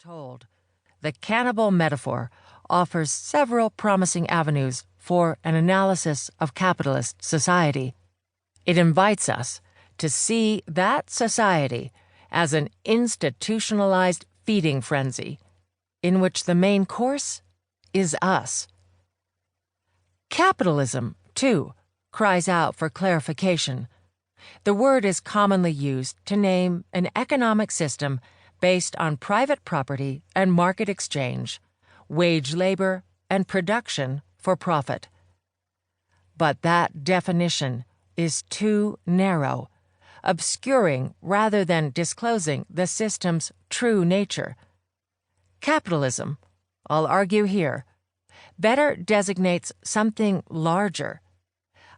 told, the cannibal metaphor offers several promising avenues for an analysis of capitalist society. It invites us to see that society as an institutionalized feeding frenzy in which the main course is us. Capitalism, too, cries out for clarification. The word is commonly used to name an economic system based on private property and market exchange, wage labor, and production for profit. But that definition is too narrow, obscuring rather than disclosing the system's true nature. Capitalism, I'll argue here, better designates something larger,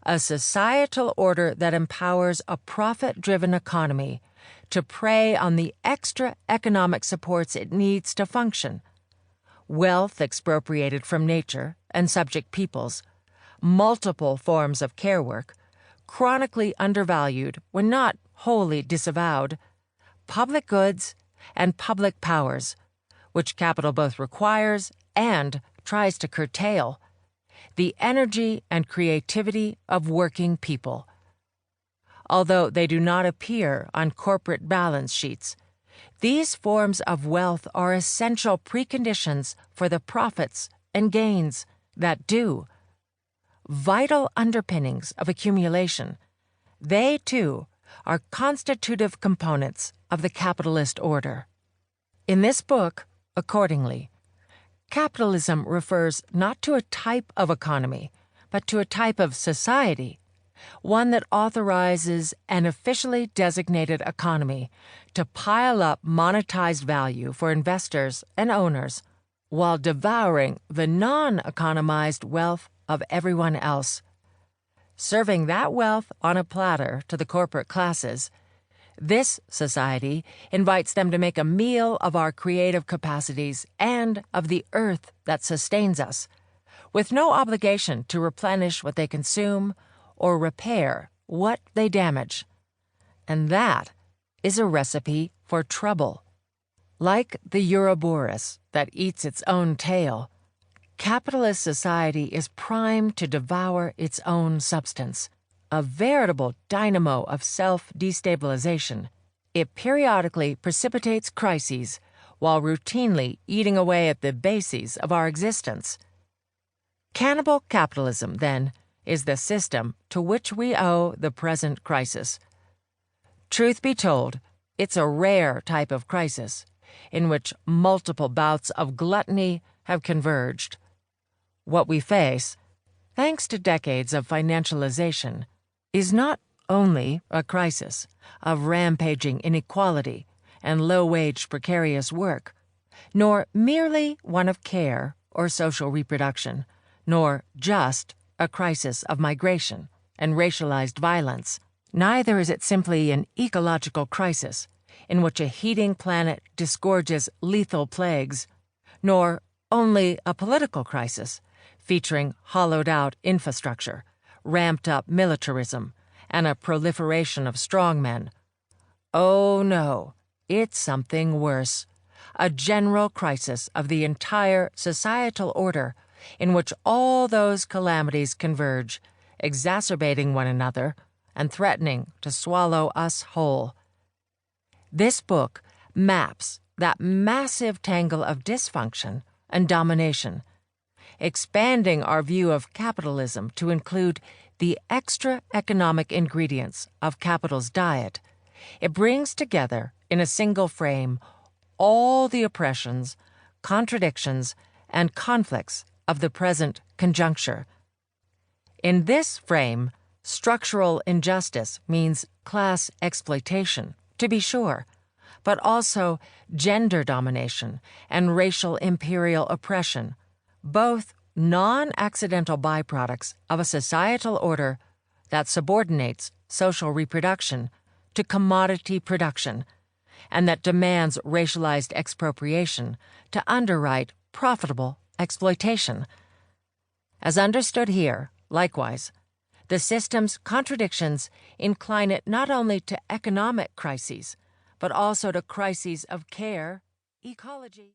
a societal order that empowers a profit-driven economy to prey on the extra economic supports it needs to function. Wealth expropriated from nature and subject peoples, multiple forms of care work, chronically undervalued when not wholly disavowed, public goods and public powers, which capital both requires and tries to curtail, the energy and creativity of working people. Although they do not appear on corporate balance sheets, these forms of wealth are essential preconditions for the profits and gains that do. Vital underpinnings of accumulation, they too are constitutive components of the capitalist order. In this book, accordingly, capitalism refers not to a type of economy, but to a type of society, one that authorizes an officially designated economy to pile up monetized value for investors and owners while devouring the non-economized wealth of everyone else. Serving that wealth on a platter to the corporate classes, this society invites them to make a meal of our creative capacities and of the earth that sustains us, with no obligation to replenish what they consume or repair what they damage. And that is a recipe for trouble. Like the Ouroboros that eats its own tail, capitalist society is primed to devour its own substance. A veritable dynamo of self-destabilization, it periodically precipitates crises while routinely eating away at the bases of our existence. Cannibal capitalism, then, is the system to which we owe the present crisis. Truth be told, it's a rare type of crisis in which multiple bouts of gluttony have converged. What we face, thanks to decades of financialization, is not only a crisis of rampaging inequality and low-wage precarious work, nor merely one of care or social reproduction, nor just a crisis of migration and racialized violence. Neither is it simply an ecological crisis in which a heating planet disgorges lethal plagues, nor only a political crisis featuring hollowed-out infrastructure, ramped-up militarism, and a proliferation of strongmen. Oh no, it's something worse, a general crisis of the entire societal order in which all those calamities converge, exacerbating one another and threatening to swallow us whole. This book maps that massive tangle of dysfunction and domination, expanding our view of capitalism to include the extra economic ingredients of capital's diet. It brings together in a single frame all the oppressions, contradictions, and conflicts of the present conjuncture. In this frame, structural injustice means class exploitation, to be sure, but also gender domination and racial imperial oppression, both non-accidental byproducts of a societal order that subordinates social reproduction to commodity production and that demands racialized expropriation to underwrite profitable exploitation. As understood here, likewise, the system's contradictions incline it not only to economic crises, but also to crises of care, ecology,